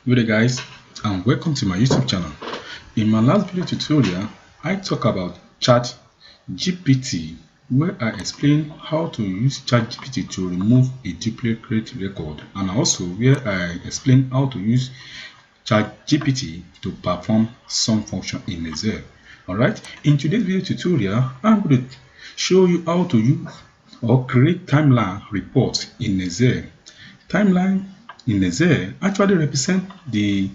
Good day guys, and welcome to my YouTube channel. In my last video tutorial, I talk about Chat GPT, where I explain how to use Chat GPT to remove a duplicate record, and also where I explain how to use Chat GPT to perform some function in Excel. Alright, in today's video tutorial, I'm going to show you how to use or create timeline reports in Excel. Timeline in Excel actually represent the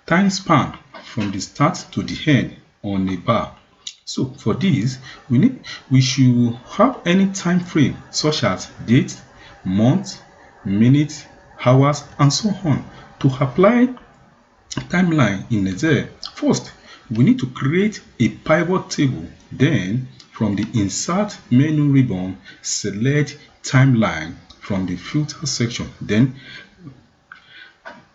time span from the start to the end on a bar. So for this, we should have any time frame such as date, month, minute, hours, and so on. To apply timeline in Excel, first we need to create a pivot table. Then from the insert menu ribbon, select timeline from the filter section. Then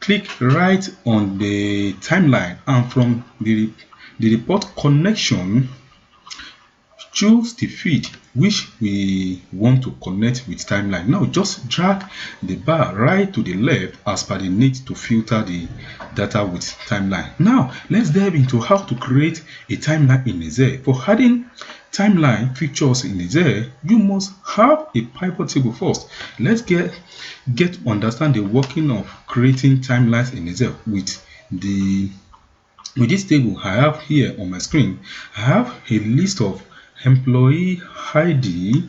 click right on the timeline, and from the report connection, choose the feed which we want to connect with timeline. Now just drag the bar right to the left as per the need to filter the data with timeline. Now let's dive into how to create a timeline in Excel. For adding timeline features in Excel, you must have a pivot table first. Let's get understand the working of creating timelines in Excel with this table I have here on my screen. I have a list of employee ID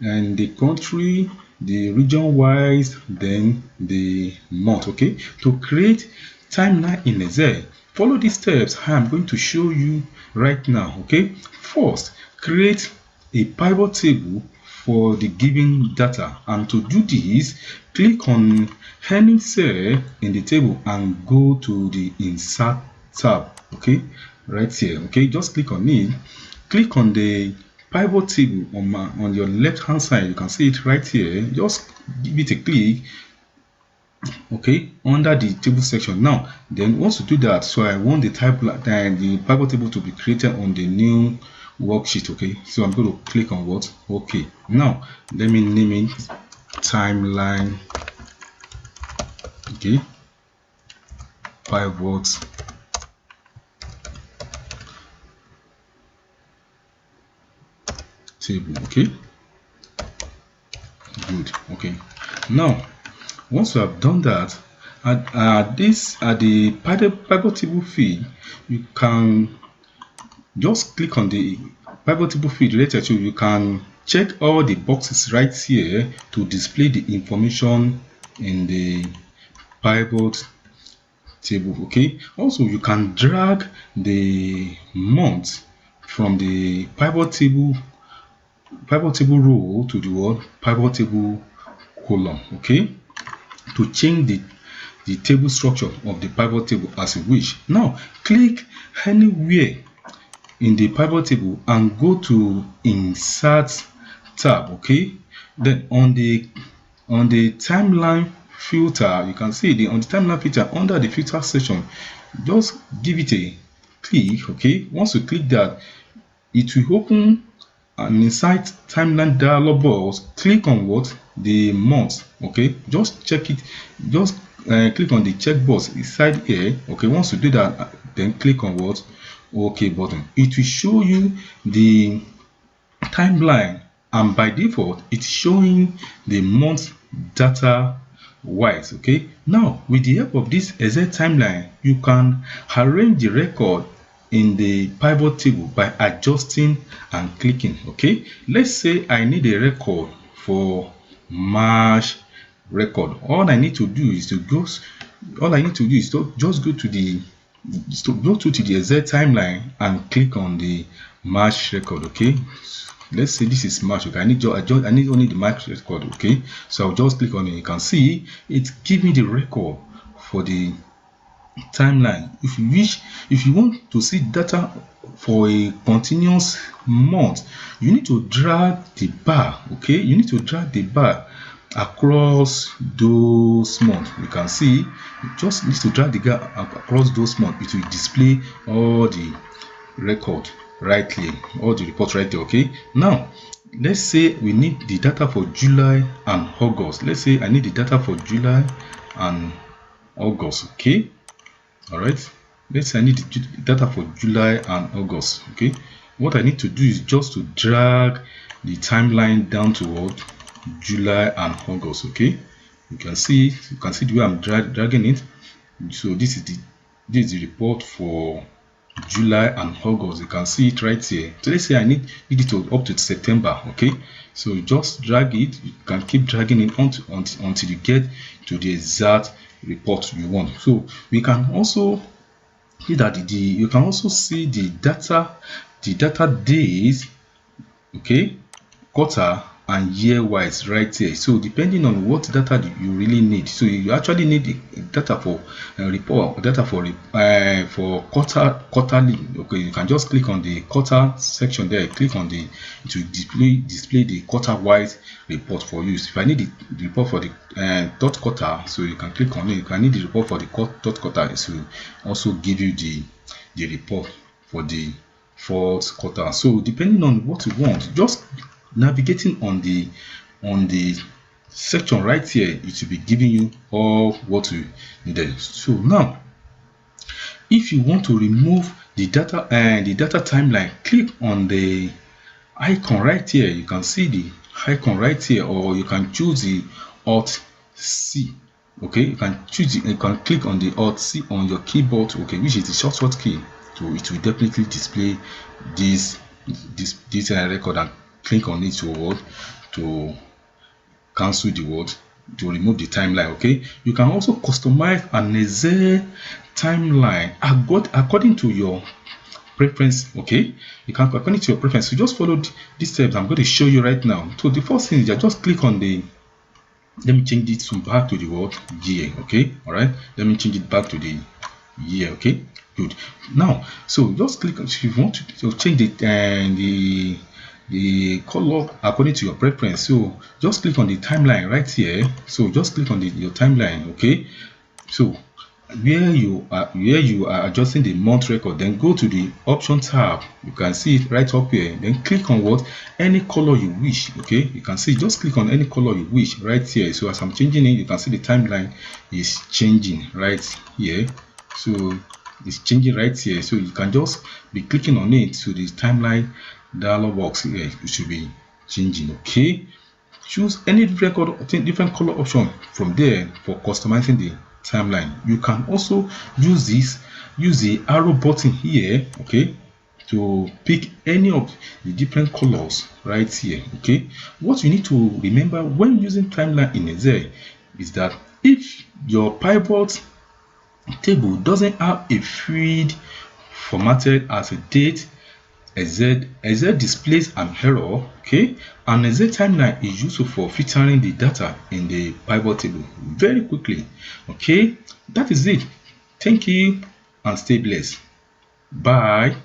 and the country, the region wise, then the month. Okay, to create timeline in Excel, follow these steps I am going to show you right now. Okay, first create a pivot table for the given data, and to do this, click on any cell in the table and go to the insert tab. Okay, right here. Okay, just click on it. Click on the pivot table on your left hand side. You can see it right here. Just give it a click, okay, under the table section. Now then, once you do that, so I want the the pivot table to be created on the new worksheet. Okay, so I'm going to click on what? Okay, now let me name it timeline. Okay, pivot table. Okay, good. Okay, now once you have done that, at the pivot table field, you can just click on the pivot table field related to. You can check all the boxes right here to display the information in the pivot table. Okay, also you can drag the month from the pivot table row to the word pivot table column. Okay, to change the table structure of the pivot table as you wish. Now click anywhere in the pivot table and go to insert tab. Okay, then on the timeline filter, you can see on the timeline filter under the filter section, just give it a click. Okay, once you click that, it will open an inside timeline dialog box. Click on what? The month. Okay, just check it. Just click on the checkbox inside here. Okay, once you do that, then click on what? OK button. It will show you the timeline, and by default it's showing the month data wise. Okay, now with the help of this Excel timeline, you can arrange the record in the pivot table by adjusting and clicking. Okay, let's say I need a record for March record. All I need to do is to just go to the Excel timeline and click on the March record. Okay, let's say this is March. Okay, I need only the March record. Okay, so I'll just click on it. You can see it give me the record for the timeline. If you want to see data for a continuous month, you need to drag the bar. Okay, you need to drag the bar across those months. You can see you just need to drag the bar across those months. It will display all the record right here, all the reports right there. Okay, now let's say we need the data for July and August. Let's say I need the data for July and August. Okay, All right, let's say I need the data for July and August. Okay, what I need to do is just to drag the timeline down to what July and August. Okay, you can see the way I'm dragging it. So this is the report for July and August. You can see it right here. So let's say I need it to up to September. Okay, so you just drag it. You can keep dragging it until you get to the exact report you want. So we can also see that you can also see the data days, okay, quarter and year wise right here. So depending on what data you really need, so you actually need the data for report data for quarterly. Okay, you can just click on the quarter section there, click on the, to display the quarter wise report for you. So if I need the report for the third quarter, so you can click on it. If I need the report for the third quarter, it will also give you the report for the fourth quarter. So depending on what you want, just navigating on the section right here, it will be giving you all what you needed. So now, if you want to remove the data timeline, click on the icon right here. You can see the icon right here, or you can choose the Alt C. Okay, you can click on the Alt C on your keyboard, okay, which is the shortcut key. So it will definitely display this record, and click on it to cancel the word, to remove the timeline. Okay, you can also customize an Excel timeline according to your preference. Okay, you can, according to your preference, you just follow these steps I'm going to show you right now. So the first thing is just click on the, let me change it back to the word year. Okay, all right, let me change it back to the year. Okay, good. Now, so just click on, if you want to change the color according to your preference, so just click on the timeline right here. So just click on your timeline. Okay, so where you are adjusting the month record, then go to the option tab. You can see it right up here. Then click on what, any color you wish. Okay, you can see, just click on any color you wish right here. So as I'm changing it, you can see the timeline is changing right here. So it's changing right here. So you can just be clicking on it, so the timeline dialog box here, it should be changing. Okay, choose any different color option from there for customizing the timeline. You can also use the arrow button here, okay, to pick any of the different colors right here. Okay, what you need to remember when using timeline in Excel is that if your pivot table doesn't have a field formatted as a date, Excel displays an error. Okay, and Excel timeline is useful for filtering the data in the pivot table very quickly. Okay, that is it. Thank you and stay blessed. Bye.